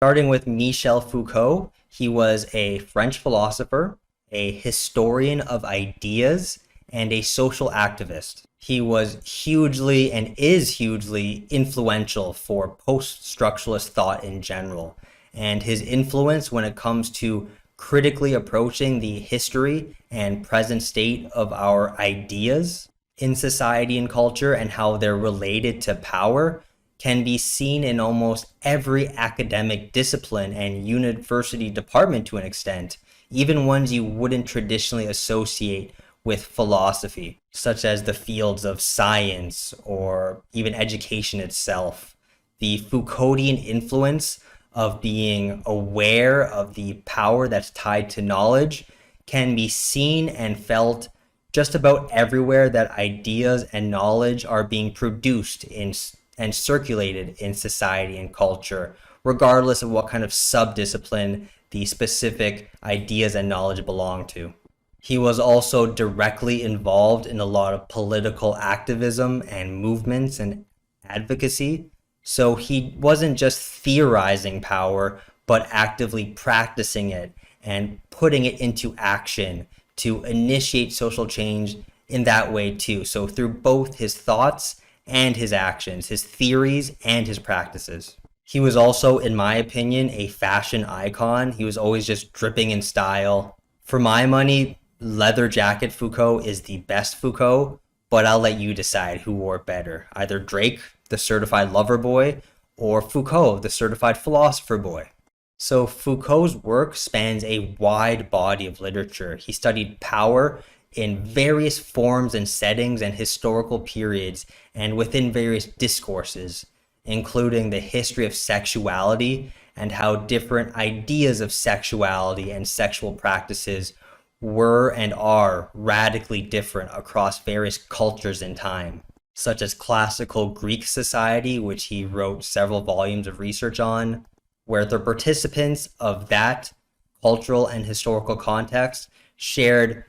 Starting with Michel Foucault, he was a French philosopher, a historian of ideas, and a social activist. He was hugely and is hugely influential for post-structuralist thought in general. And his influence when it comes to critically approaching the history and present state of our ideas in society and culture and how they're related to power can be seen in almost every academic discipline and university department to an extent, even ones you wouldn't traditionally associate with philosophy, such as the fields of science or even education itself. The Foucauldian influence of being aware of the power that's tied to knowledge can be seen and felt just about everywhere that ideas and knowledge are being produced in and circulated in society and culture, regardless of what kind of subdiscipline the specific ideas and knowledge belong to. He was also directly involved in a lot of political activism and movements and advocacy. So he wasn't just theorizing power, but actively practicing it and putting it into action to initiate social change in that way too. So through both his thoughts and his actions, his theories and his practices. He was also, in my opinion, a fashion icon. He was always just dripping in style. For my money, leather jacket Foucault is the best Foucault, but I'll let you decide who wore it better. Either Drake, the certified lover boy, or Foucault, the certified philosopher boy. So Foucault's work spans a wide body of literature. He studied power in various forms and settings and historical periods and within various discourses, including the history of sexuality and how different ideas of sexuality and sexual practices were and are radically different across various cultures in time, such as classical Greek society, which he wrote several volumes of research on, where the participants of that cultural and historical context shared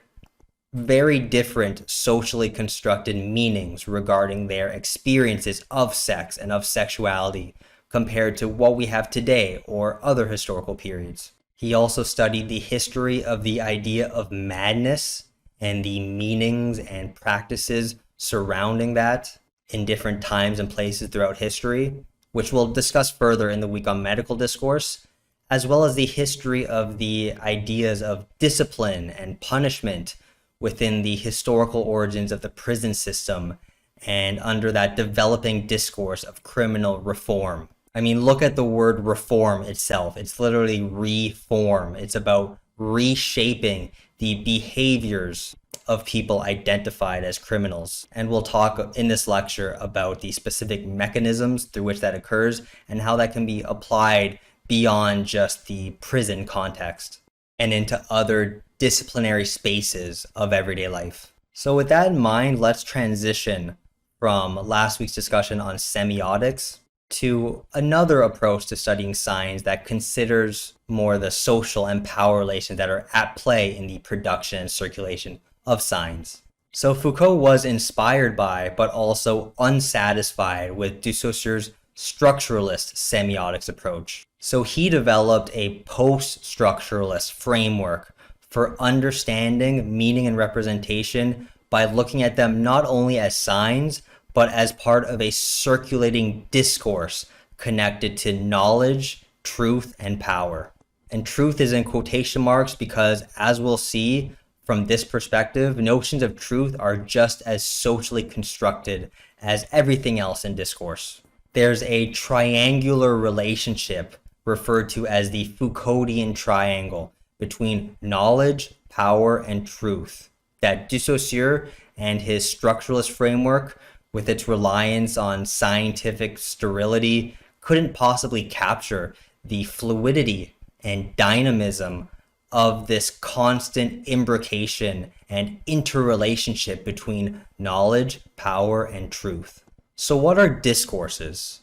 very different socially constructed meanings regarding their experiences of sex and of sexuality compared to what we have today or other historical periods. He also studied the history of the idea of madness and the meanings and practices surrounding that in different times and places throughout history, which we'll discuss further in the week on medical discourse, as well as the history of the ideas of discipline and punishment within the historical origins of the prison system and under that developing discourse of criminal reform. I mean, look at the word reform itself. It's literally reform. It's about reshaping the behaviors of people identified as criminals. And we'll talk in this lecture about the specific mechanisms through which that occurs and how that can be applied beyond just the prison context and into other disciplinary spaces of everyday life. So with that in mind, let's transition from last week's discussion on semiotics to another approach to studying signs that considers more the social and power relations that are at play in the production and circulation of signs. So Foucault was inspired by, but also unsatisfied with de Saussure's structuralist semiotics approach. So he developed a post-structuralist framework for understanding meaning and representation by looking at them not only as signs, but as part of a circulating discourse connected to knowledge, truth, and power. And truth is in quotation marks because, as we'll see from this perspective, notions of truth are just as socially constructed as everything else in discourse. There's a triangular relationship referred to as the Fukodian triangle between knowledge, power, and truth that de Saussure and his structuralist framework, with its reliance on scientific sterility, couldn't possibly capture the fluidity and dynamism of this constant imbrication and interrelationship between knowledge, power, and truth. So what are discourses?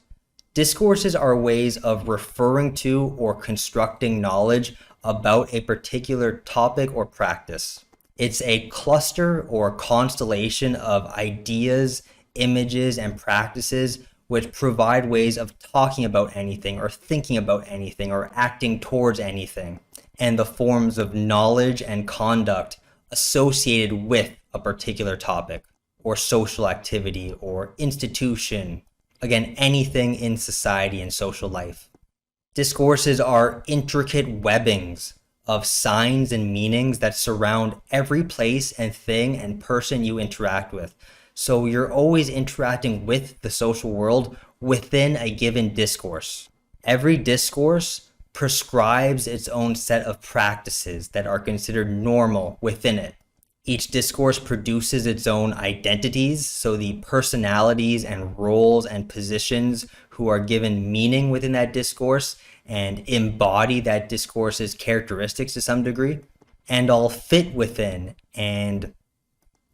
Discourses are ways of referring to or constructing knowledge about a particular topic or practice. It's a cluster or constellation of ideas, images, and practices which provide ways of talking about anything or thinking about anything or acting towards anything, and the forms of knowledge and conduct associated with a particular topic or social activity or institution. Again, anything in society and social life. Discourses are intricate webbings of signs and meanings that surround every place and thing and person you interact with. So you're always interacting with the social world within a given discourse. Every discourse prescribes its own set of practices that are considered normal within it. Each discourse produces its own identities, so the personalities and roles and positions who are given meaning within that discourse and embody that discourse's characteristics to some degree, and all fit within and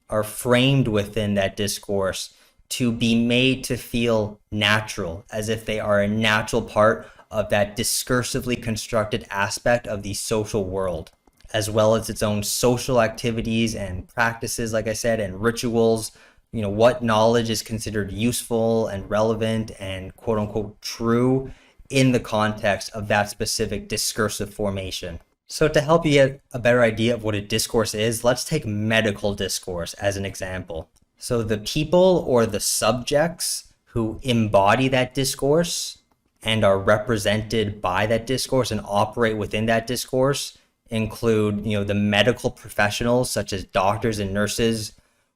are framed within that discourse to be made to feel natural, as if they are a natural part of that discursively constructed aspect of the social world, as well as its own social activities and practices, like I said, and rituals. What knowledge is considered useful and relevant and quote unquote true in the context of that specific discursive formation. So to help you get a better idea of what a discourse is, let's take medical discourse as an example. So the people or the subjects who embody that discourse and are represented by that discourse and operate within that discourse include, the medical professionals such as doctors and nurses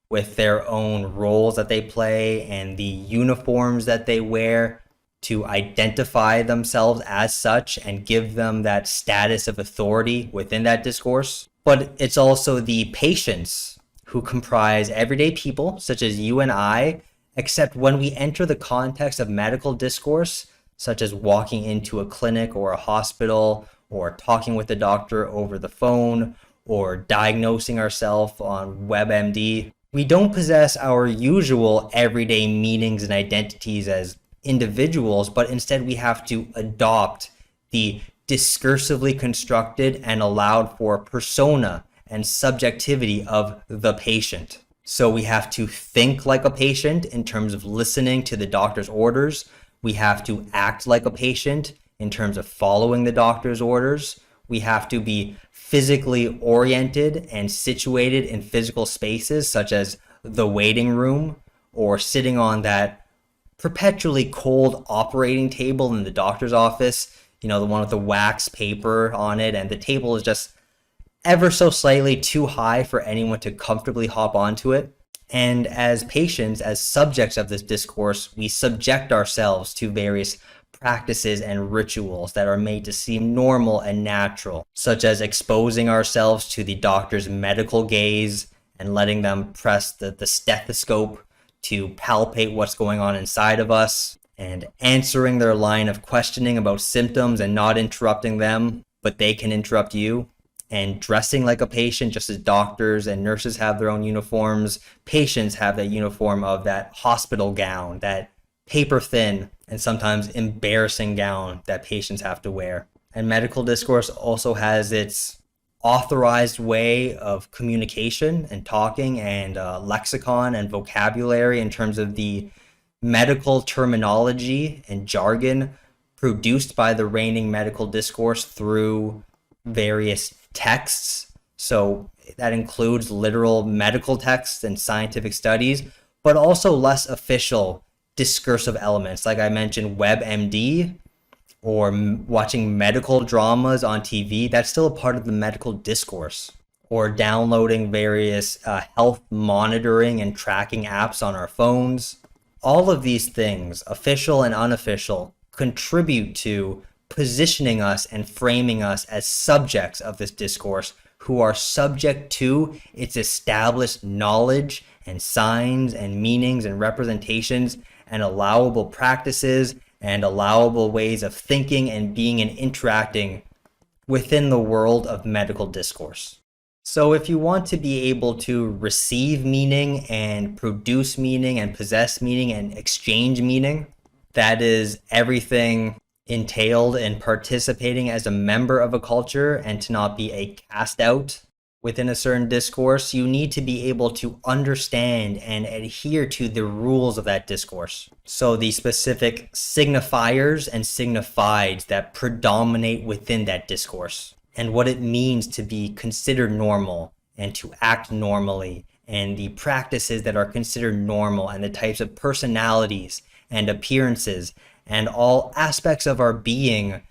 with their own roles that they play and the uniforms that they wear to identify themselves as such and give them that status of authority within that discourse. But it's also the patients who comprise everyday people such as you and I, except when we enter the context of medical discourse, such as walking into a clinic or a hospital or talking with a doctor over the phone or diagnosing ourselves on WebMD, we don't possess our usual everyday meanings and identities as individuals, but instead we have to adopt the discursively constructed and allowed for persona and subjectivity of the patient. So we have to think like a patient in terms of listening to the doctor's orders. We have to act like a patient in terms of following the doctor's orders. We have to be physically oriented and situated in physical spaces such as the waiting room or sitting on that perpetually cold operating table in the doctor's office, the one with the wax paper on it, and the table is just ever so slightly too high for anyone to comfortably hop onto it. And as patients, as subjects of this discourse, we subject ourselves to various practices and rituals that are made to seem normal and natural, such as exposing ourselves to the doctor's medical gaze and letting them press the stethoscope to palpate what's going on inside of us, and answering their line of questioning about symptoms and not interrupting them, but they can interrupt you, and dressing like a patient, just as doctors and nurses have their own uniforms. Patients have that uniform of that hospital gown, that paper thin and sometimes embarrassing gown that patients have to wear. And medical discourse also has its authorized way of communication and talking and lexicon and vocabulary in terms of the medical terminology and jargon produced by the reigning medical discourse through various texts. So that includes literal medical texts and scientific studies, but also less official discursive elements. Like I mentioned, WebMD or watching medical dramas on TV, that's still a part of the medical discourse. Or downloading various health monitoring and tracking apps on our phones. All of these things, official and unofficial, contribute to positioning us and framing us as subjects of this discourse who are subject to its established knowledge and signs and meanings and representations and allowable practices and allowable ways of thinking and being and interacting within the world of medical discourse. So if you want to be able to receive meaning and produce meaning and possess meaning and exchange meaning, that is everything entailed in participating as a member of a culture and to not be a cast out Within a certain discourse, you need to be able to understand and adhere to the rules of that discourse. So the specific signifiers and signifieds that predominate within that discourse, and what it means to be considered normal and to act normally, and the practices that are considered normal, and the types of personalities and appearances and all aspects of our being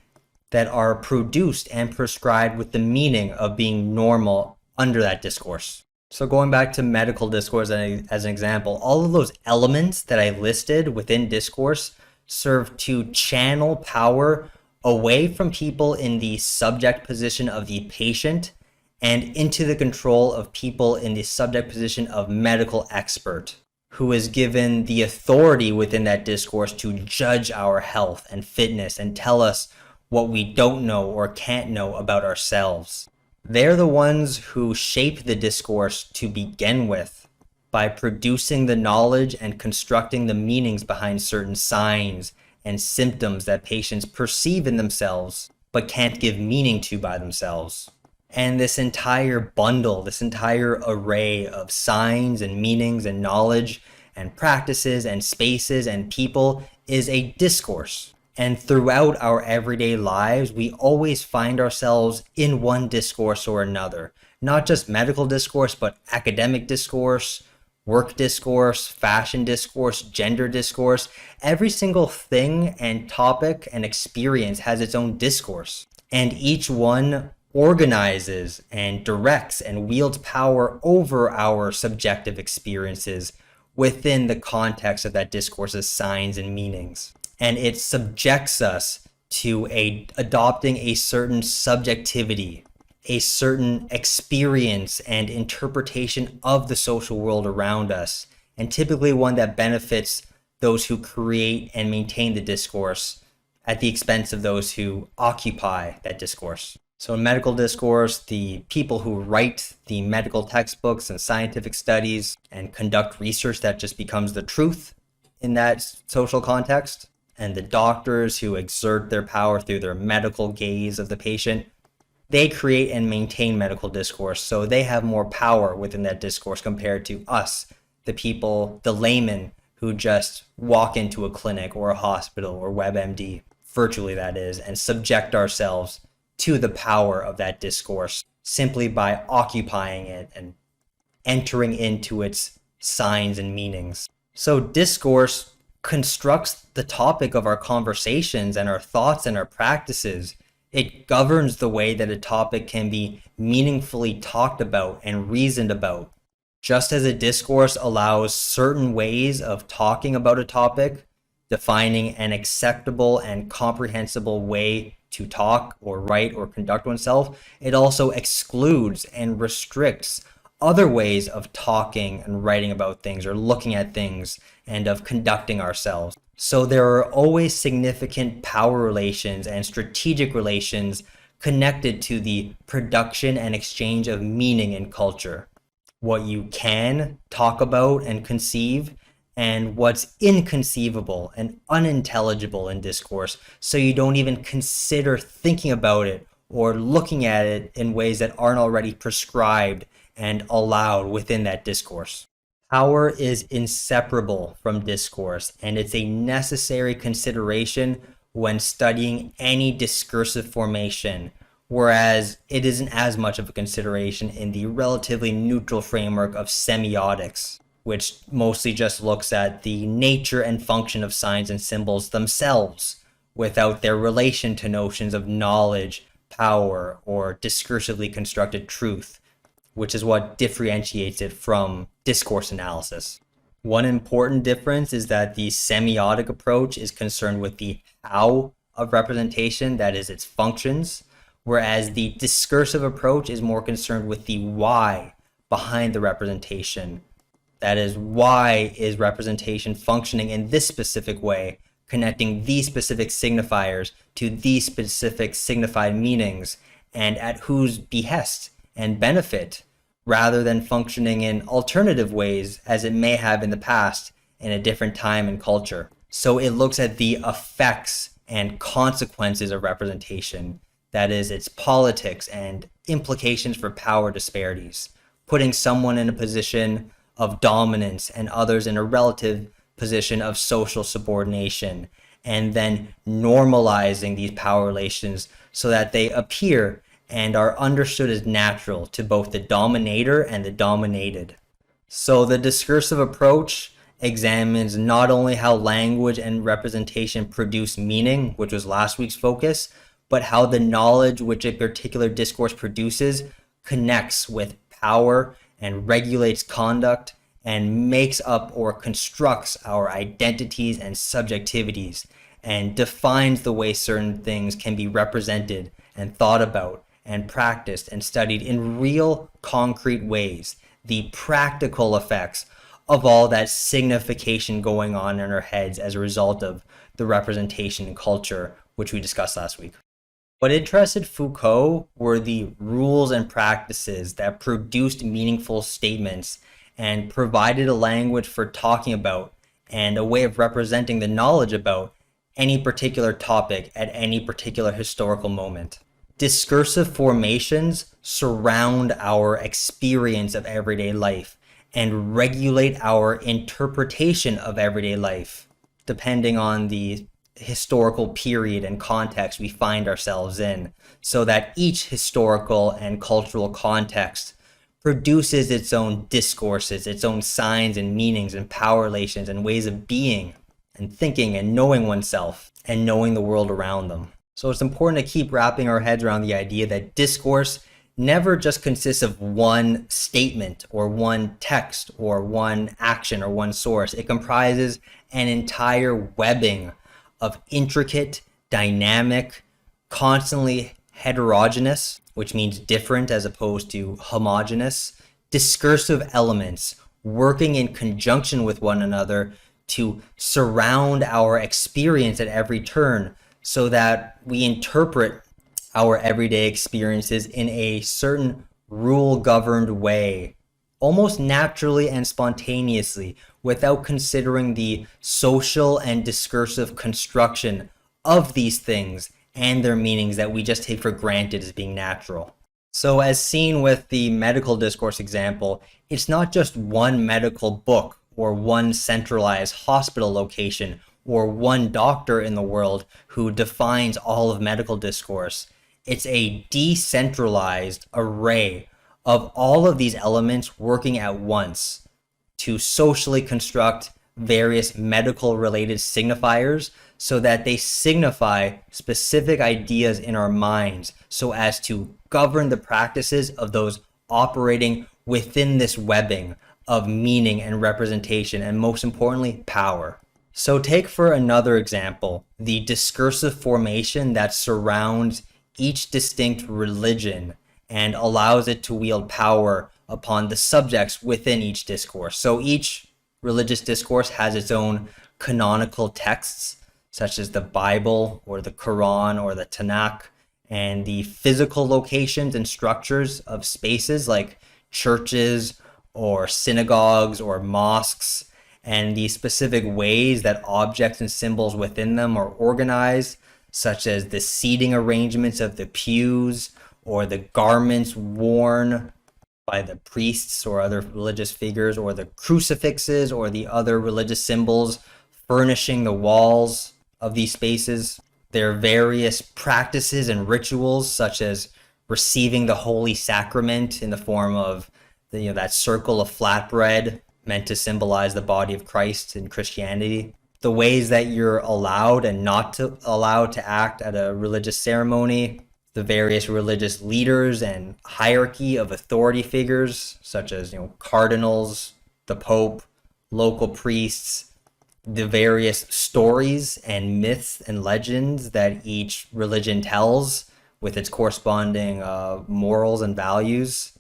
that are produced and prescribed with the meaning of being normal under that discourse. So going back to medical discourse as an example, all of those elements that I listed within discourse serve to channel power away from people in the subject position of the patient and into the control of people in the subject position of medical expert, who is given the authority within that discourse to judge our health and fitness and tell us what we don't know or can't know about ourselves. They're the ones who shape the discourse to begin with by producing the knowledge and constructing the meanings behind certain signs and symptoms that patients perceive in themselves but can't give meaning to by themselves. And this entire bundle, this entire array of signs and meanings and knowledge and practices and spaces and people is a discourse. And throughout our everyday lives, we always find ourselves in one discourse or another. Not just medical discourse, but academic discourse, work discourse, fashion discourse, gender discourse. Every single thing and topic and experience has its own discourse. And each one organizes and directs and wields power over our subjective experiences within the context of that discourse's signs and meanings. And it subjects us to adopting a certain subjectivity, a certain experience and interpretation of the social world around us, and typically one that benefits those who create and maintain the discourse at the expense of those who occupy that discourse. So in medical discourse, the people who write the medical textbooks and scientific studies and conduct research that just becomes the truth in that social context, and the doctors who exert their power through their medical gaze of the patient, they create and maintain medical discourse. So they have more power within that discourse compared to us, the people, the laymen who just walk into a clinic or a hospital or WebMD, virtually that is, and subject ourselves to the power of that discourse simply by occupying it and entering into its signs and meanings. So discourse constructs the topic of our conversations and our thoughts and our practices. It governs the way that a topic can be meaningfully talked about and reasoned about. Just as a discourse allows certain ways of talking about a topic, defining an acceptable and comprehensible way to talk or write or conduct oneself, it also excludes and restricts other ways of talking and writing about things or looking at things and of conducting ourselves. So there are always significant power relations and strategic relations connected to the production and exchange of meaning in culture. What you can talk about and conceive, and what's inconceivable and unintelligible in discourse, so you don't even consider thinking about it or looking at it in ways that aren't already prescribed and allowed within that discourse. Power is inseparable from discourse, and it's a necessary consideration when studying any discursive formation, whereas it isn't as much of a consideration in the relatively neutral framework of semiotics, which mostly just looks at the nature and function of signs and symbols themselves without their relation to notions of knowledge, power, or discursively constructed truth, which is what differentiates it from discourse analysis. One important difference is that the semiotic approach is concerned with the how of representation, that is, its functions, whereas the discursive approach is more concerned with the why behind the representation. That is, why is representation functioning in this specific way, connecting these specific signifiers to these specific signified meanings, and at whose behest and benefit, rather than functioning in alternative ways as it may have in the past in a different time and culture. So it looks at the effects and consequences of representation, that is, its politics and implications for power disparities, putting someone in a position of dominance and others in a relative position of social subordination, and then normalizing these power relations so that they appear and are understood as natural to both the dominator and the dominated. So the discursive approach examines not only how language and representation produce meaning, which was last week's focus, but how the knowledge which a particular discourse produces connects with power and regulates conduct and makes up or constructs our identities and subjectivities and defines the way certain things can be represented and thought about and practiced and studied in real concrete ways, the practical effects of all that signification going on in our heads as a result of the representation and culture which we discussed last week. What interested Foucault were the rules and practices that produced meaningful statements and provided a language for talking about and a way of representing the knowledge about any particular topic at any particular historical moment. Discursive formations surround our experience of everyday life and regulate our interpretation of everyday life, depending on the historical period and context we find ourselves in, so that each historical and cultural context produces its own discourses, its own signs and meanings and power relations and ways of being and thinking and knowing oneself and knowing the world around them. So it's important to keep wrapping our heads around the idea that discourse never just consists of one statement or one text or one action or one source. It comprises an entire webbing of intricate, dynamic, constantly heterogeneous, which means different as opposed to homogeneous, discursive elements working in conjunction with one another to surround our experience at every turn so that we interpret our everyday experiences in a certain rule-governed way, almost naturally and spontaneously, without considering the social and discursive construction of these things and their meanings that we just take for granted as being natural. So as seen with the medical discourse example, it's not just one medical book or one centralized hospital location or one doctor in the world who defines all of medical discourse. It's a decentralized array of all of these elements working at once to socially construct various medical related signifiers so that they signify specific ideas in our minds so as to govern the practices of those operating within this webbing of meaning and representation, and most importantly, power. So take for another example, the discursive formation that surrounds each distinct religion and allows it to wield power upon the subjects within each discourse. So each religious discourse has its own canonical texts, such as the Bible or the Quran or the Tanakh, and the physical locations and structures of spaces like churches or synagogues or mosques, and the specific ways that objects and symbols within them are organized, such as the seating arrangements of the pews or the garments worn by the priests or other religious figures, or the crucifixes or the other religious symbols furnishing the walls of these spaces. There are various practices and rituals, such as receiving the Holy Sacrament in the form of that circle of flatbread meant to symbolize the body of Christ in Christianity. The ways that you're allowed and not to allowed to act at a religious ceremony, the various religious leaders and hierarchy of authority figures, such as cardinals, the Pope, local priests, the various stories and myths and legends that each religion tells with its corresponding morals and values.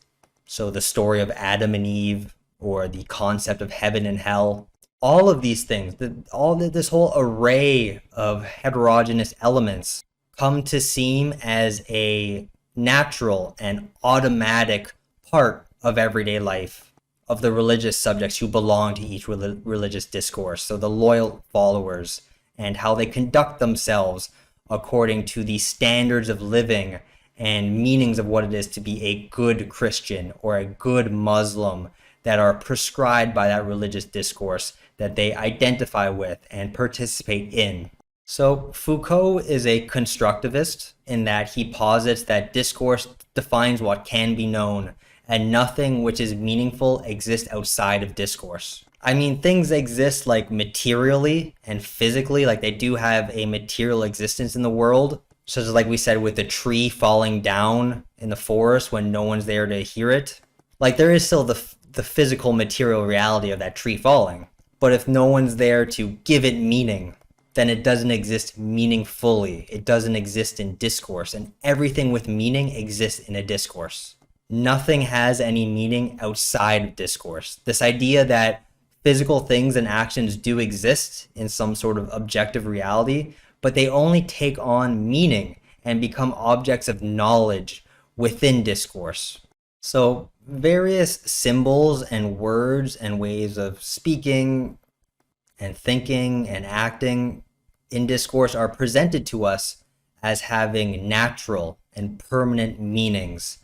So the story of Adam and Eve, or the concept of heaven and hell. All of these things, this whole array of heterogeneous elements come to seem as a natural and automatic part of everyday life of the religious subjects who belong to each religious discourse. So the loyal followers and how they conduct themselves according to the standards of living and meanings of what it is to be a good Christian or a good Muslim that are prescribed by that religious discourse that they identify with and participate in. So Foucault is a constructivist in that he posits that discourse defines what can be known, and nothing which is meaningful exists outside of discourse. I mean, things exist like materially and physically, like they do have a material existence in the world, such as like we said with the tree falling down in the forest when no one's there to hear it. Like there is still the physical material reality of that tree falling. But if no one's there to give it meaning, then it doesn't exist meaningfully. It doesn't exist in discourse, and everything with meaning exists in a discourse. Nothing has any meaning outside of discourse. This idea that physical things and actions do exist in some sort of objective reality, but they only take on meaning and become objects of knowledge within discourse. So various symbols and words and ways of speaking and thinking and acting in discourse are presented to us as having natural and permanent meanings,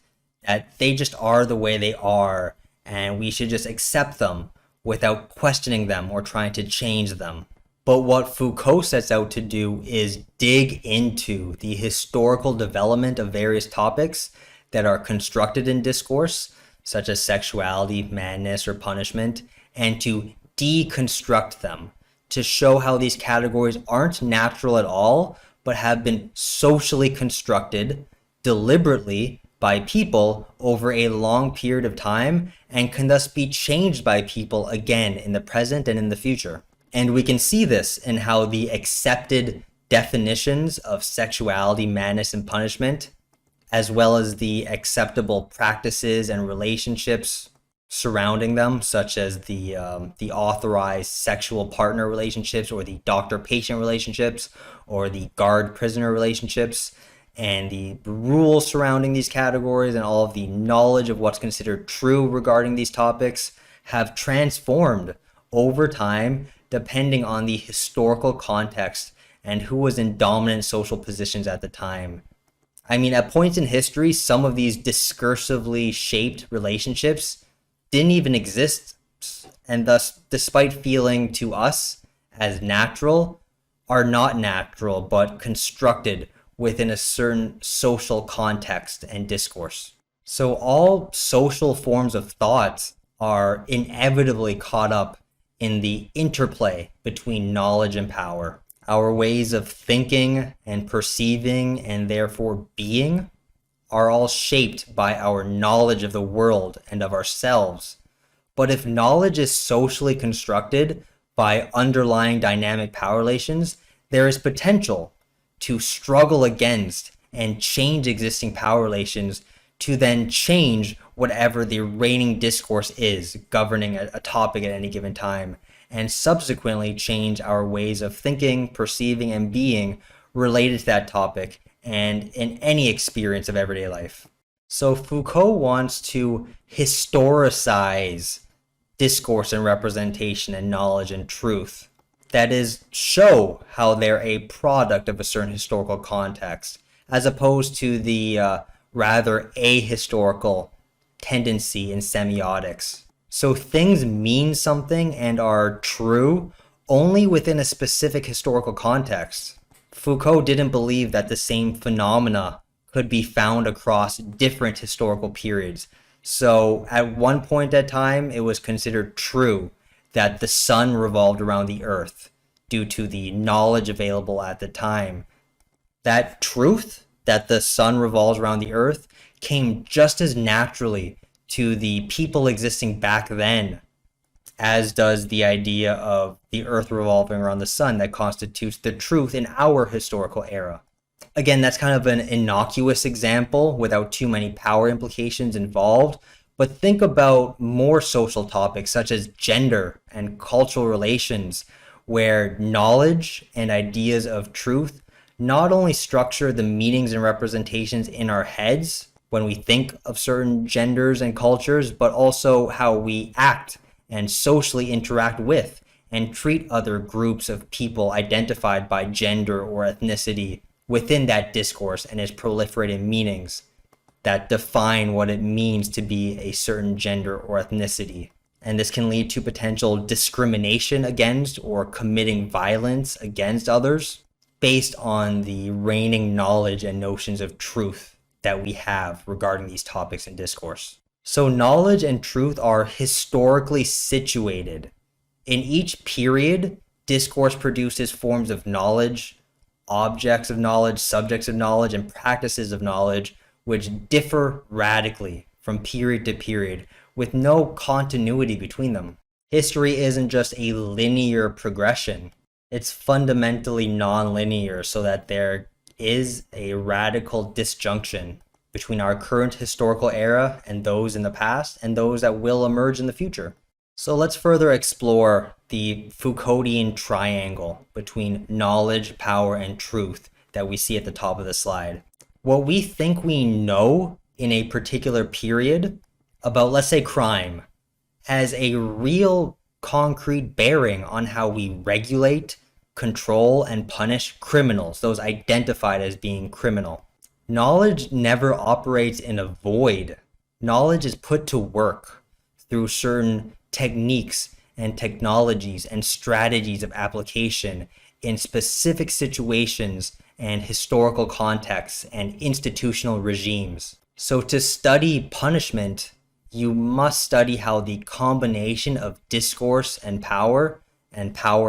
that they just are the way they are, and we should just accept them without questioning them or trying to change them. But what Foucault sets out to do is dig into the historical development of various topics that are constructed in discourse, such as sexuality, madness, or punishment, and to deconstruct them, to show how these categories aren't natural at all, but have been socially constructed deliberately by people over a long period of time and can thus be changed by people again in the present and in the future. And we can see this in how the accepted definitions of sexuality, madness, and punishment, as well as the acceptable practices and relationships surrounding them, such as the authorized sexual partner relationships, or the doctor-patient relationships, or the guard-prisoner relationships, and the rules surrounding these categories and all of the knowledge of what's considered true regarding these topics have transformed over time depending on the historical context and who was in dominant social positions at the time. I mean, at points in history, some of these discursively shaped relationships didn't even exist, and thus, despite feeling to us as natural, are not natural, but constructed within a certain social context and discourse. So all social forms of thought are inevitably caught up in the interplay between knowledge and power. Our ways of thinking and perceiving and therefore being are all shaped by our knowledge of the world and of ourselves. But if knowledge is socially constructed by underlying dynamic power relations, there is potential to struggle against and change existing power relations to then change whatever the reigning discourse is governing a topic at any given time, and subsequently change our ways of thinking, perceiving, and being related to that topic and in any experience of everyday life. So Foucault wants to historicize discourse and representation and knowledge and truth. That is, show how they're a product of a certain historical context, as opposed to the rather ahistorical tendency in semiotics. So things mean something and are true only within a specific historical context. Foucault didn't believe that the same phenomena could be found across different historical periods. So at one point in time, it was considered true that the sun revolved around the earth due to the knowledge available at the time. That truth that the sun revolves around the earth came just as naturally to the people existing back then as does the idea of the earth revolving around the sun that constitutes the truth in our historical era. Again, that's kind of an innocuous example without too many power implications involved, but think about more social topics such as gender and cultural relations, where knowledge and ideas of truth not only structure the meanings and representations in our heads when we think of certain genders and cultures, but also how we act and socially interact with and treat other groups of people identified by gender or ethnicity within that discourse and its proliferating meanings that define what it means to be a certain gender or ethnicity. And this can lead to potential discrimination against or committing violence against others based on the reigning knowledge and notions of truth that we have regarding these topics in discourse. So knowledge and truth are historically situated. In each period, discourse produces forms of knowledge, objects of knowledge, subjects of knowledge, and practices of knowledge which differ radically from period to period with no continuity between them. History isn't just a linear progression. It's fundamentally non-linear so that there is a radical disjunction between our current historical era and those in the past and those that will emerge in the future. So let's further explore the Foucauldian triangle between knowledge, power, and truth that we see at the top of the slide. What we think we know in a particular period about, let's say, crime, has a real concrete bearing on how we regulate, control, and punish criminals, those identified as being criminal. Knowledge never operates in a void. Knowledge is put to work through certain techniques and technologies and strategies of application in specific situations and historical contexts and institutional regimes. So to study punishment, you must study how the combination of discourse and power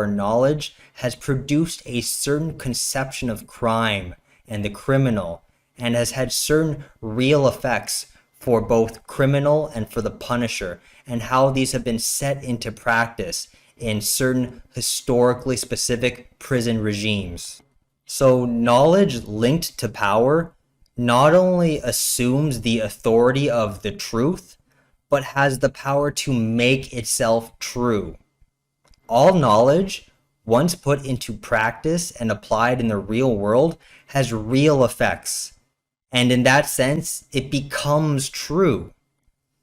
knowledge has produced a certain conception of crime and the criminal, and has had certain real effects for both criminal and for the punisher, and how these have been set into practice in certain historically specific prison regimes. So knowledge linked to power not only assumes the authority of the truth, but has the power to make itself true. All knowledge, once put into practice and applied in the real world, has real effects. And in that sense, it becomes true.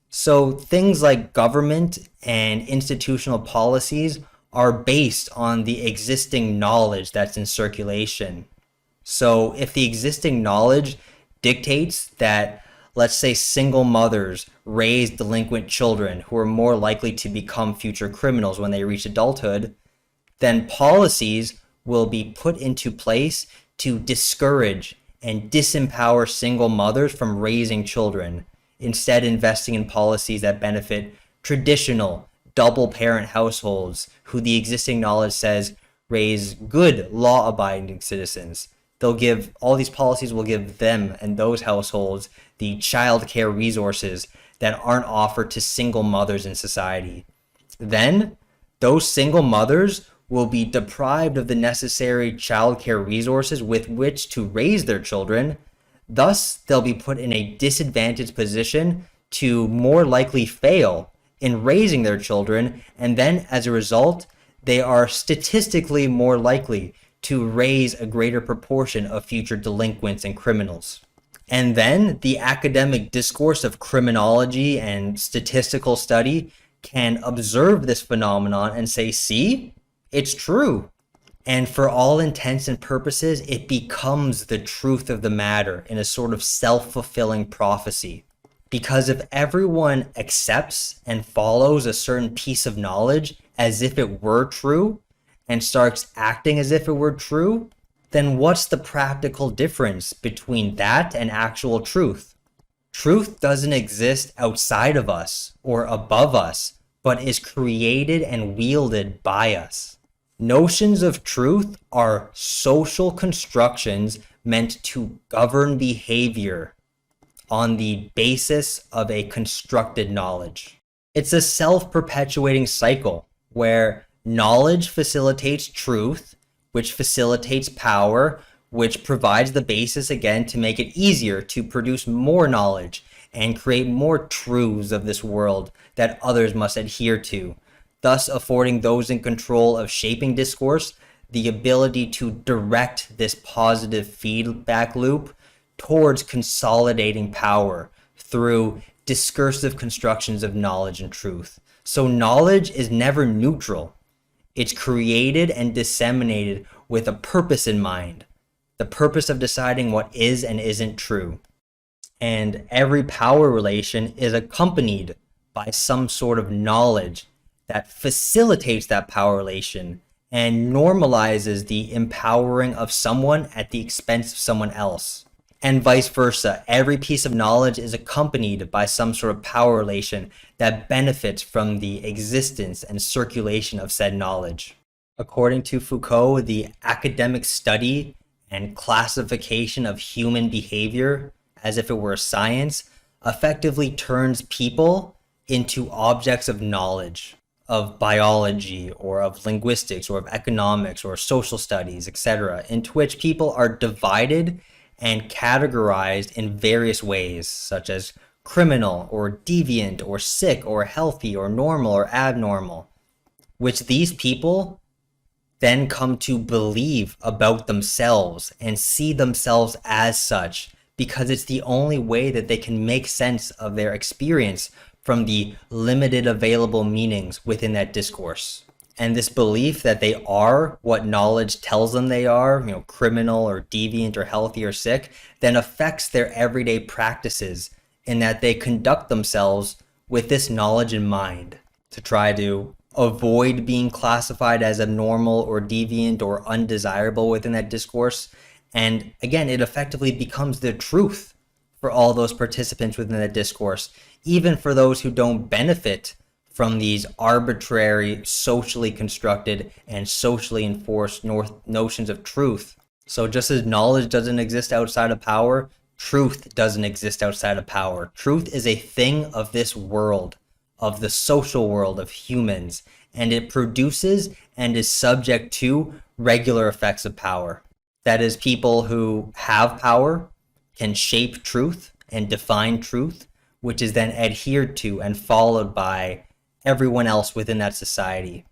So things like government and institutional policies are based on the existing knowledge that's in circulation. So if the existing knowledge dictates that, let's say, single mothers raise delinquent children who are more likely to become future criminals when they reach adulthood, then policies will be put into place to discourage and disempower single mothers from raising children, instead investing in policies that benefit traditional double-parent households who the existing knowledge says raise good law-abiding citizens. All these policies will give them and those households the child care resources that aren't offered to single mothers in society. Then, those single mothers will be deprived of the necessary child care resources with which to raise their children. Thus, they'll be put in a disadvantaged position to more likely fail in raising their children, and then as a result, they are statistically more likely to raise a greater proportion of future delinquents and criminals. And then the academic discourse of criminology and statistical study can observe this phenomenon and say, see, it's true. And for all intents and purposes, it becomes the truth of the matter in a sort of self-fulfilling prophecy. Because if everyone accepts and follows a certain piece of knowledge as if it were true and starts acting as if it were true, then what's the practical difference between that and actual truth? Truth doesn't exist outside of us or above us, but is created and wielded by us. Notions of truth are social constructions meant to govern behavior on the basis of a constructed knowledge. It's a self-perpetuating cycle where knowledge facilitates truth, which facilitates power, which provides the basis again to make it easier to produce more knowledge and create more truths of this world that others must adhere to, thus affording those in control of shaping discourse the ability to direct this positive feedback loop towards consolidating power through discursive constructions of knowledge and truth. So knowledge is never neutral. It's created and disseminated with a purpose in mind. the purpose of deciding what is and isn't true. And every power relation is accompanied by some sort of knowledge that facilitates that power relation and normalizes the empowering of someone at the expense of someone else. And vice versa, every piece of knowledge is accompanied by some sort of power relation that benefits from the existence and circulation of said knowledge. According to Foucault, the academic study and classification of human behavior, as if it were a science, effectively turns people into objects of knowledge, of biology or of linguistics or of economics or social studies, etc., into which people are divided and categorized in various ways, such as criminal or deviant or sick or healthy or normal or abnormal, which these people then come to believe about themselves and see themselves as such, because it's the only way that they can make sense of their experience from the limited available meanings within that discourse. And this belief that they are what knowledge tells them they are, criminal or deviant or healthy or sick, then affects their everyday practices in that they conduct themselves with this knowledge in mind to try to avoid being classified as abnormal or deviant or undesirable within that discourse. And again, it effectively becomes the truth for all those participants within that discourse, even for those who don't benefit from these arbitrary, socially constructed and socially enforced notions of truth. So just as knowledge doesn't exist outside of power, truth doesn't exist outside of power. Truth is a thing of this world, of the social world of humans, and it produces and is subject to regular effects of power. That is, people who have power can shape truth and define truth, which is then adhered to and followed by everyone else within that society.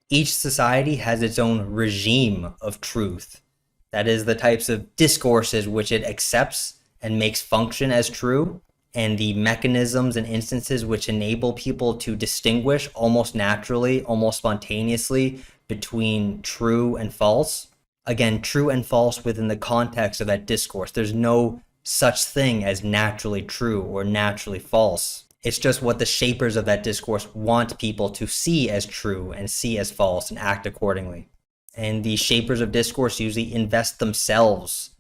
Each society has its own regime of truth. That is, the types of discourses which it accepts and makes function as true, and the mechanisms and instances which enable people to distinguish almost naturally, almost spontaneously between true and false. Again, true and false within the context of that discourse. There's no such thing as naturally true or naturally false. It's just what the shapers of that discourse want people to see as true and see as false and act accordingly. And the shapers of discourse usually invest themselves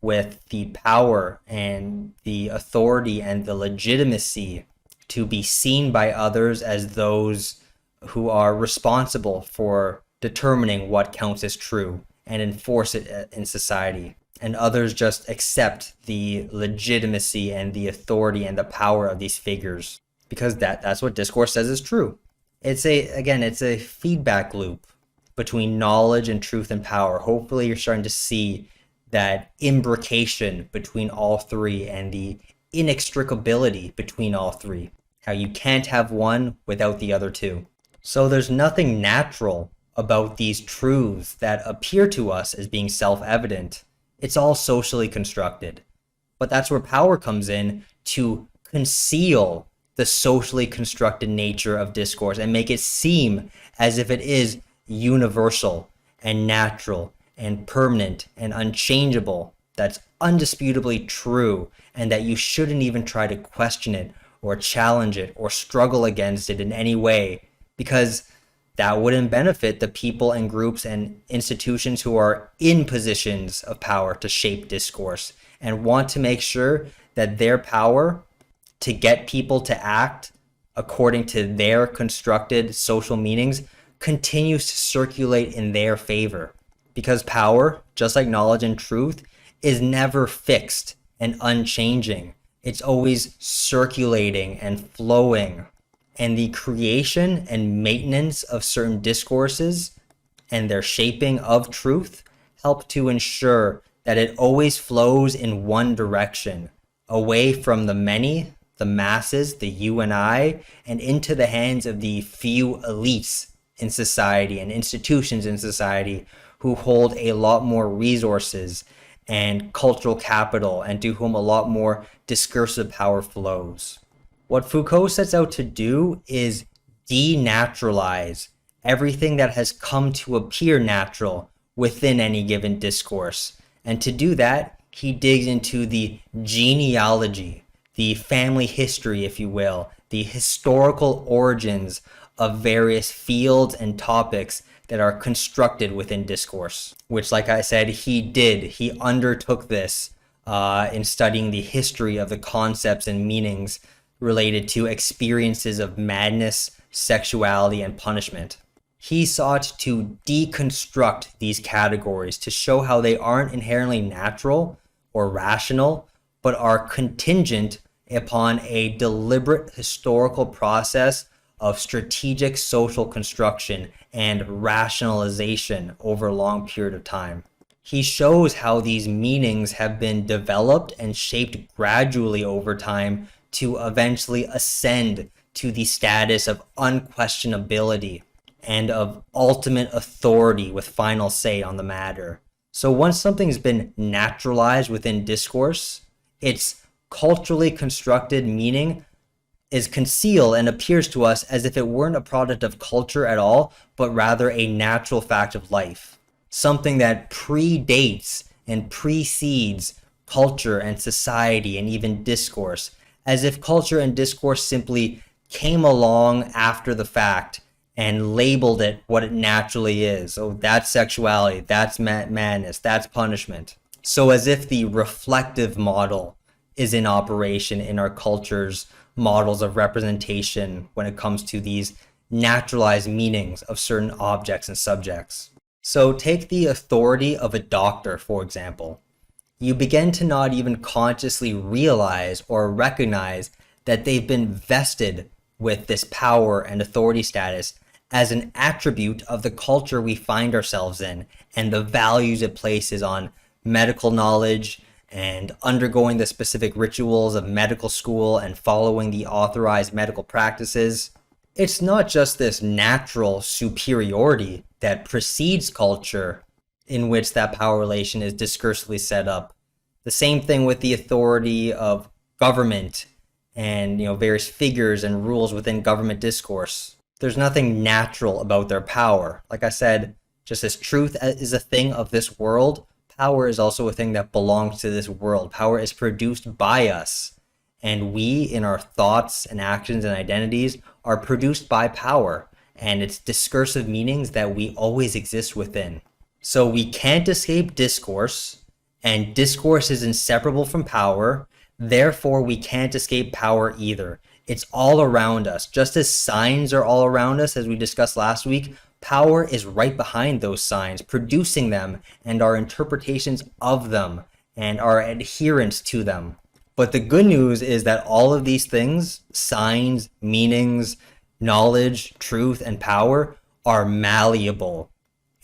with the power and the authority and the legitimacy to be seen by others as those who are responsible for determining what counts as true and enforce it in society. And others just accept the legitimacy and the authority and the power of these figures, because that's what discourse says is true. It's a feedback loop between knowledge and truth and power. Hopefully you're starting to see that imbrication between all three and the inextricability between all three, how you can't have one without the other two. So there's nothing natural about these truths that appear to us as being self-evident. It's all socially constructed. But that's where power comes in, to conceal the socially constructed nature of discourse and make it seem as if it is universal and natural and permanent and unchangeable. That's undisputably true, and that you shouldn't even try to question it or challenge it or struggle against it in any way, because that wouldn't benefit the people and groups and institutions who are in positions of power to shape discourse and want to make sure that their power to get people to act according to their constructed social meanings continues to circulate in their favor. Because power, just like knowledge and truth, is never fixed and unchanging. It's always circulating and flowing. And the creation and maintenance of certain discourses and their shaping of truth help to ensure that it always flows in one direction, away from the many, the masses, the you and I, and into the hands of the few elites in society and institutions in society who hold a lot more resources and cultural capital, and to whom a lot more discursive power flows. What Foucault sets out to do is denaturalize everything that has come to appear natural within any given discourse, And to do that, he digs into the genealogy, the family history, if you will, the historical origins of various fields and topics that are constructed within discourse, which, like I said, he undertook this in studying the history of the concepts and meanings related to experiences of madness, sexuality, and punishment. He sought to deconstruct these categories to show how they aren't inherently natural or rational, but are contingent upon a deliberate historical process of strategic social construction and rationalization over a long period of time. He shows how these meanings have been developed and shaped gradually over time to eventually ascend to the status of unquestionability and of ultimate authority with final say on the matter. So once something's been naturalized within discourse, its culturally constructed meaning is concealed and appears to us as if it weren't a product of culture at all, but rather a natural fact of life. Something that predates and precedes culture and society and even discourse, as if culture and discourse simply came along after the fact and labeled it what it naturally is. Oh, that's sexuality, that's madness, that's punishment. So as if the reflective model is in operation in our culture's models of representation when it comes to these naturalized meanings of certain objects and subjects. So take the authority of a doctor, for example. You begin to not even consciously realize or recognize that they've been vested with this power and authority status as an attribute of the culture we find ourselves in and the values it places on medical knowledge and undergoing the specific rituals of medical school and following the authorized medical practices. It's not just this natural superiority that precedes culture in which that power relation is discursively set up. The same thing with the authority of government and various figures and rules within government discourse. There's nothing natural about their power. Like I said, just as truth is a thing of this world, power is also a thing that belongs to this world. Power is produced by us, and we, in our thoughts and actions and identities, are produced by power and its discursive meanings that we always exist within. So we can't escape discourse, and discourse is inseparable from power. Therefore, we can't escape power either. It's all around us. Just as signs are all around us, as we discussed last week, power is right behind those signs, producing them and our interpretations of them and our adherence to them. But the good news is that all of these things, signs, meanings, knowledge, truth, and power, are malleable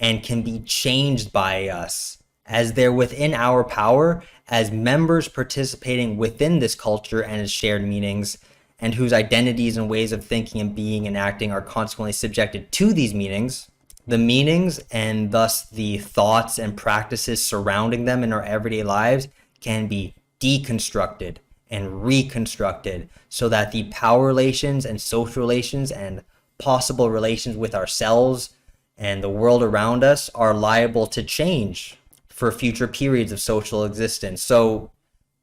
and can be changed by us as they're within our power as members participating within this culture and its shared meanings, and whose identities and ways of thinking and being and acting are consequently subjected to these meanings. The meanings and thus the thoughts and practices surrounding them in our everyday lives can be deconstructed and reconstructed so that the power relations and social relations and possible relations with ourselves and the world around us are liable to change for future periods of social existence. So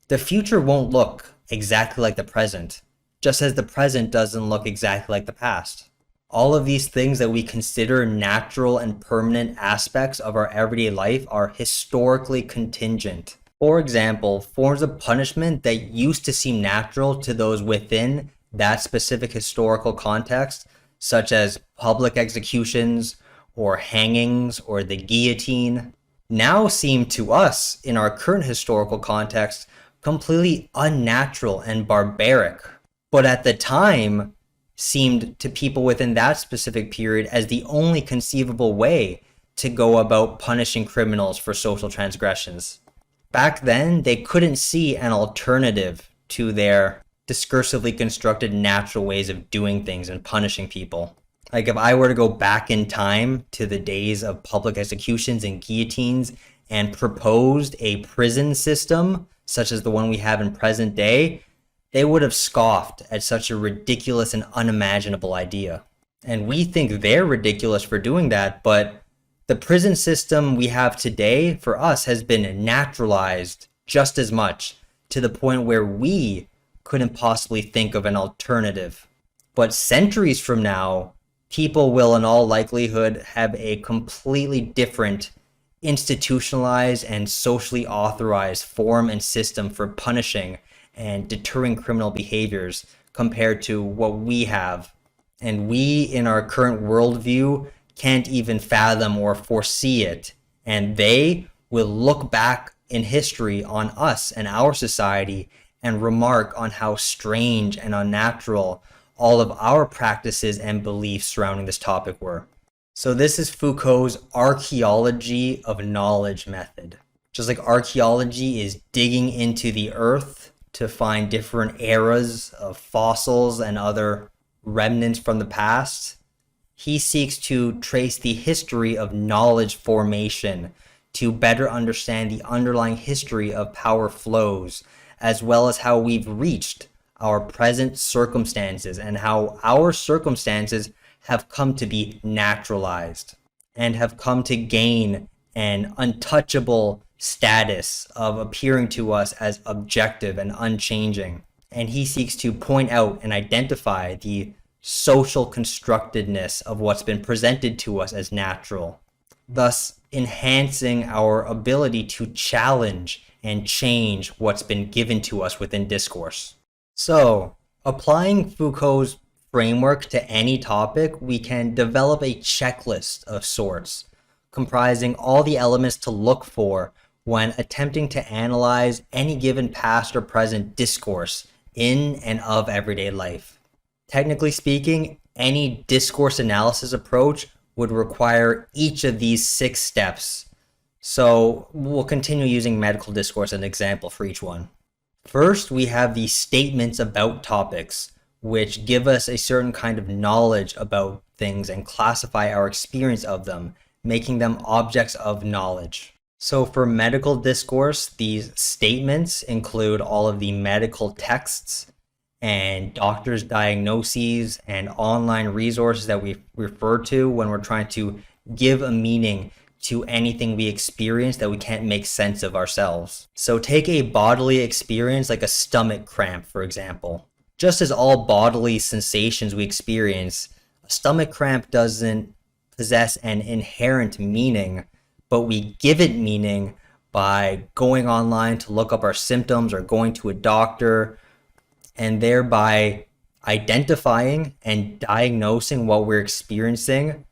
the future won't look exactly like the present, just as the present doesn't look exactly like the past. All of these things that we consider natural and permanent aspects of our everyday life are historically contingent. For example, forms of punishment that used to seem natural to those within that specific historical context, such as public executions or hangings or the guillotine, now seem to us in our current historical context completely unnatural and barbaric, but at the time seemed to people within that specific period as the only conceivable way to go about punishing criminals for social transgressions. Back then, they couldn't see an alternative to their discursively constructed natural ways of doing things and punishing people. Like if I were to go back in time to the days of public executions and guillotines and proposed a prison system such as the one we have in present day, they would have scoffed at such a ridiculous and unimaginable idea. And we think they're ridiculous for doing that, but The prison system we have today for us has been naturalized just as much, to the point where we couldn't possibly think of an alternative. But centuries from now, people will in all likelihood have a completely different institutionalized and socially authorized form and system for punishing and deterring criminal behaviors compared to what we have. And we, in our current worldview, can't even fathom or foresee it. And they will look back in history on us and our society and remark on how strange and unnatural all of our practices and beliefs surrounding this topic were. So this is Foucault's archaeology of knowledge method. Just like archaeology is digging into the earth to find different eras of fossils and other remnants from the past, he seeks to trace the history of knowledge formation to better understand the underlying history of power flows, as well as how we've reached our present circumstances and how our circumstances have come to be naturalized and have come to gain an untouchable status of appearing to us as objective and unchanging. And he seeks to point out and identify the social constructedness of what's been presented to us as natural, thus enhancing our ability to challenge and change what's been given to us within discourse. So, applying Foucault's framework to any topic, we can develop a checklist of sorts, comprising all the elements to look for when attempting to analyze any given past or present discourse in and of everyday life. Technically speaking, any discourse analysis approach would require each of these 6 steps. So we'll continue using medical discourse as an example for each one. First, we have the statements about topics, which give us a certain kind of knowledge about things and classify our experience of them, making them objects of knowledge. So for medical discourse, these statements include all of the medical texts and doctors' diagnoses and online resources that we refer to when we're trying to give a meaning to anything we experience that we can't make sense of ourselves. So take a bodily experience like a stomach cramp, for example. Just as all bodily sensations we experience, a stomach cramp doesn't possess an inherent meaning, but we give it meaning by going online to look up our symptoms or going to a doctor, and thereby identifying and diagnosing what we're experiencing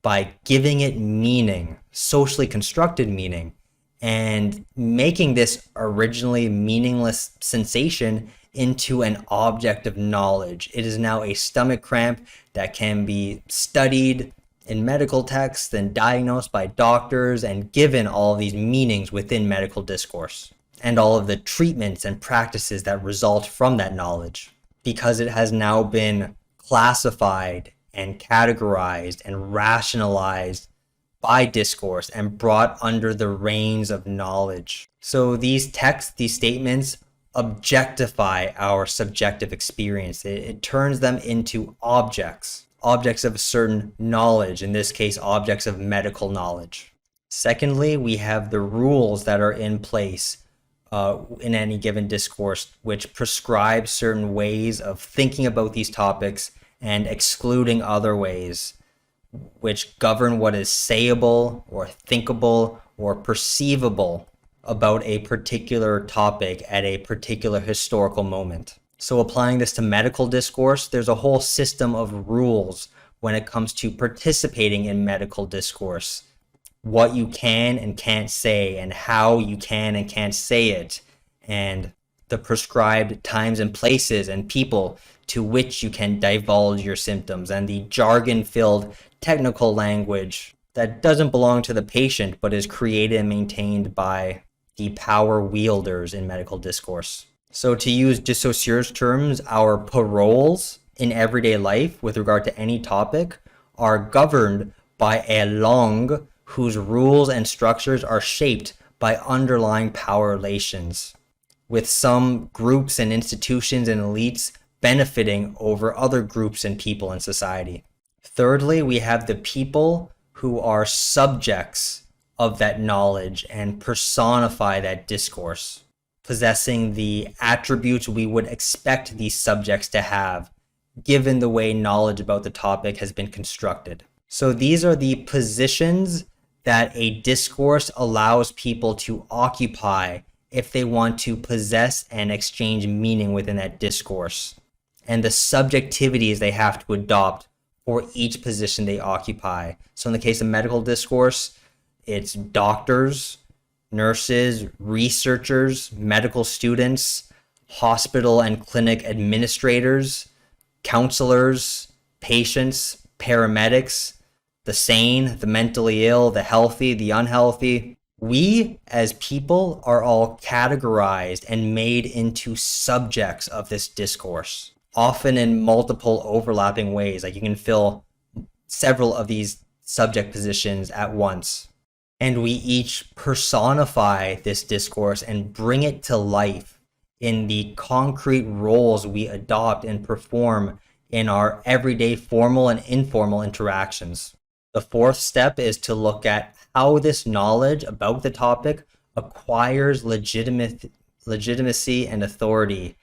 by giving it meaning, socially constructed meaning, and making this originally meaningless sensation into an object of knowledge. It is now a stomach cramp that can be studied in medical texts and diagnosed by doctors and given all of these meanings within medical discourse and all of the treatments and practices that result from that knowledge, because it has now been classified and categorized and rationalized by discourse and brought under the reins of knowledge. So these texts, these statements, objectify our subjective experience. It turns them into objects of a certain knowledge, in this case, objects of medical knowledge. Secondly, we have the rules that are in place in any given discourse, which prescribe certain ways of thinking about these topics and excluding other ways, which govern what is sayable or thinkable or perceivable about a particular topic at a particular historical moment. So applying this to medical discourse, there's a whole system of rules when it comes to participating in medical discourse. What you can and can't say, and how you can and can't say it, and the prescribed times and places and people to which you can divulge your symptoms, and the jargon-filled technical language that doesn't belong to the patient but is created and maintained by the power wielders in medical discourse. So to use de Saussure's terms, our paroles in everyday life with regard to any topic are governed by a langue whose rules and structures are shaped by underlying power relations, with some groups and institutions and elites benefiting over other groups and people in society. Thirdly, we have the people who are subjects of that knowledge and personify that discourse, possessing the attributes we would expect these subjects to have, given the way knowledge about the topic has been constructed. So these are the positions that a discourse allows people to occupy if they want to possess and exchange meaning within that discourse, and the subjectivities they have to adopt for each position they occupy. So in the case of medical discourse, it's doctors, nurses, researchers, medical students, hospital and clinic administrators, counselors, patients, paramedics, the sane, the mentally ill, the healthy, the unhealthy. We as people are all categorized and made into subjects of this discourse, often in multiple overlapping ways. Like you can fill several of these subject positions at once. And we each personify this discourse and bring it to life in the concrete roles we adopt and perform in our everyday formal and informal interactions. The fourth step is to look at how this knowledge about the topic acquires legitimacy and authority,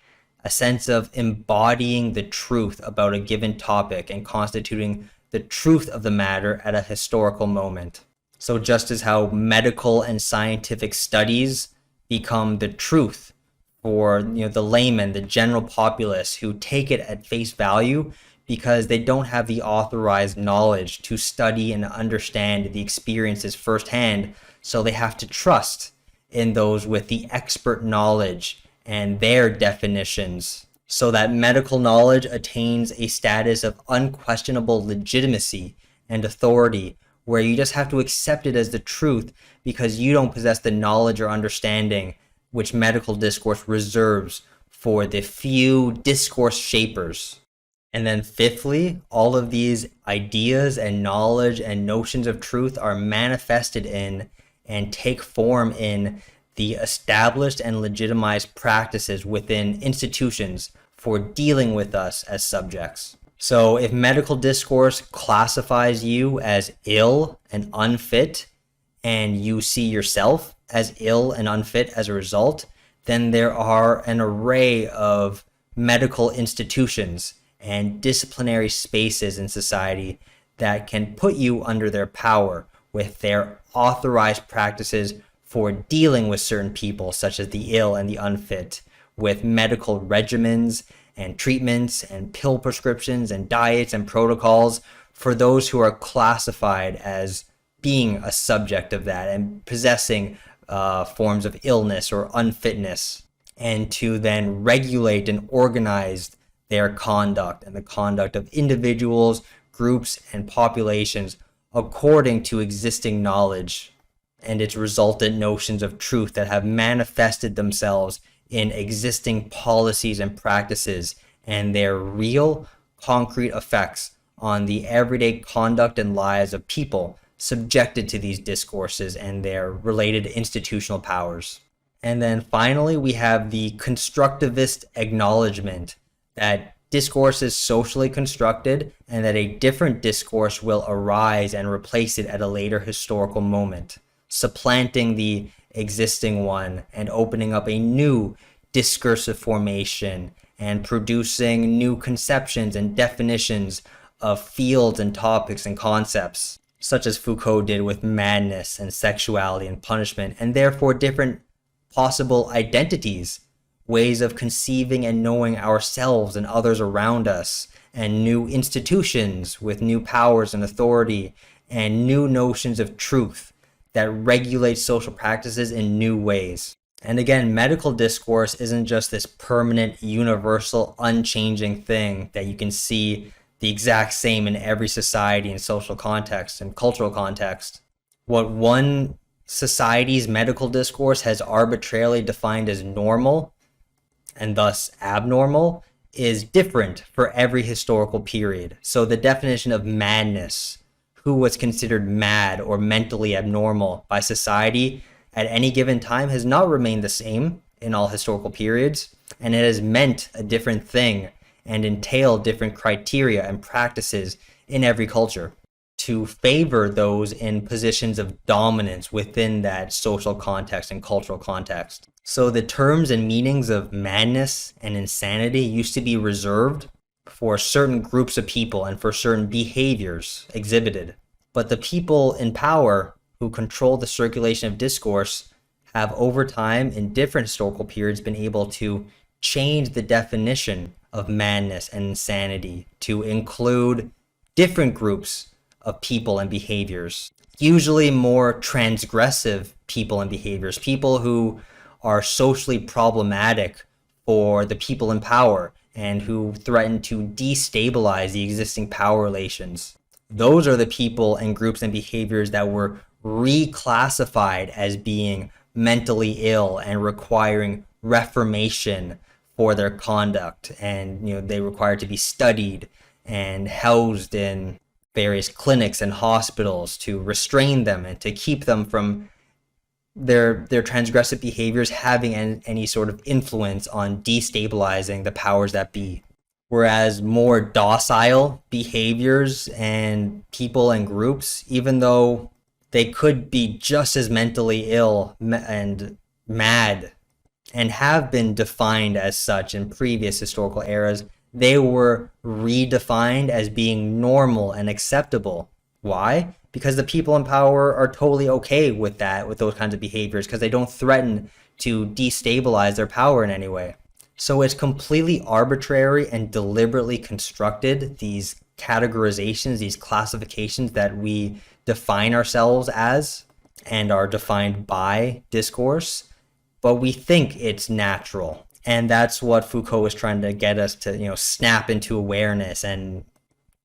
a sense of embodying the truth about a given topic and constituting the truth of the matter at a historical moment. So just as how medical and scientific studies become the truth for the layman, the general populace who take it at face value because they don't have the authorized knowledge to study and understand the experiences firsthand, so they have to trust in those with the expert knowledge and their definitions, so that medical knowledge attains a status of unquestionable legitimacy and authority, where you just have to accept it as the truth because you don't possess the knowledge or understanding which medical discourse reserves for the few discourse shapers. And then fifthly, all of these ideas and knowledge and notions of truth are manifested in and take form in the established and legitimized practices within institutions for dealing with us as subjects. So if medical discourse classifies you as ill and unfit, and you see yourself as ill and unfit as a result, then there are an array of medical institutions and disciplinary spaces in society that can put you under their power with their authorized practices for dealing with certain people, such as the ill and the unfit, with medical regimens and treatments and pill prescriptions and diets and protocols for those who are classified as being a subject of that and possessing forms of illness or unfitness, and to then regulate and organize their conduct and the conduct of individuals, groups, and populations according to existing knowledge and its resultant notions of truth that have manifested themselves in existing policies and practices and their real, concrete effects on the everyday conduct and lives of people subjected to these discourses and their related institutional powers. And then finally, we have the constructivist acknowledgement that discourse is socially constructed and that a different discourse will arise and replace it at a later historical moment, supplanting the existing one and opening up a new discursive formation and producing new conceptions and definitions of fields and topics and concepts, such as Foucault did with madness and sexuality and punishment, and therefore different possible identities, ways of conceiving and knowing ourselves and others around us, and new institutions with new powers and authority, and new notions of truth that regulate social practices in new ways. And again, medical discourse isn't just this permanent, universal, unchanging thing that you can see the exact same in every society and social context and cultural context. What one society's medical discourse has arbitrarily defined as normal and thus abnormal is different for every historical period. So the definition of madness, who was considered mad or mentally abnormal by society at any given time, has not remained the same in all historical periods, and it has meant a different thing and entailed different criteria and practices in every culture. to favor those in positions of dominance within that social context and cultural context. So the terms and meanings of madness and insanity used to be reserved for certain groups of people and for certain behaviors exhibited. But the people in power who control the circulation of discourse have over time in different historical periods been able to change the definition of madness and insanity to include different groups of people and behaviors, usually more transgressive people and behaviors, people who are socially problematic for the people in power and who threaten to destabilize the existing power relations. Those are the people and groups and behaviors that were reclassified as being mentally ill and requiring reformation for their conduct, and they require to be studied and housed in various clinics and hospitals to restrain them and to keep them from their transgressive behaviors having any sort of influence on destabilizing the powers that be. Whereas more docile behaviors and people and groups, even though they could be just as mentally ill and mad and have been defined as such in previous historical eras, they were redefined as being normal and acceptable. Why? Because the people in power are totally okay with that, with those kinds of behaviors, because they don't threaten to destabilize their power in any way. So it's completely arbitrary and deliberately constructed, these categorizations, these classifications that we define ourselves as and are defined by discourse, but we think it's natural. And that's what Foucault is trying to get us to, snap into awareness and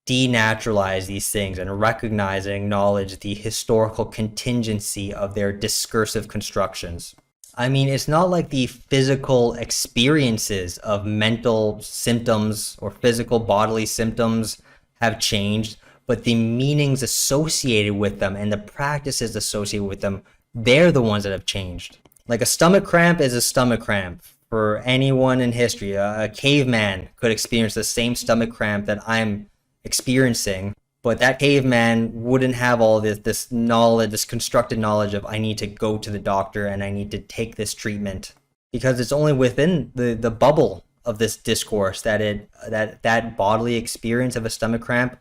denaturalize these things and recognize and acknowledge the historical contingency of their discursive constructions. I mean, it's not like the physical experiences of mental symptoms or physical bodily symptoms have changed, but the meanings associated with them and the practices associated with them, they're the ones that have changed. Like a stomach cramp is a stomach cramp. For anyone in history, a caveman could experience the same stomach cramp that I'm experiencing, but that caveman wouldn't have all this knowledge, this constructed knowledge of I need to go to the doctor and I need to take this treatment, because it's only within the bubble of this discourse that bodily experience of a stomach cramp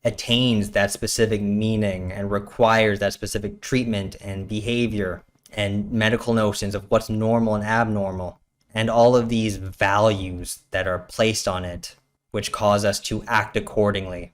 attains that specific meaning and requires that specific treatment and behavior and medical notions of what's normal and abnormal, and all of these values that are placed on it, which cause us to act accordingly.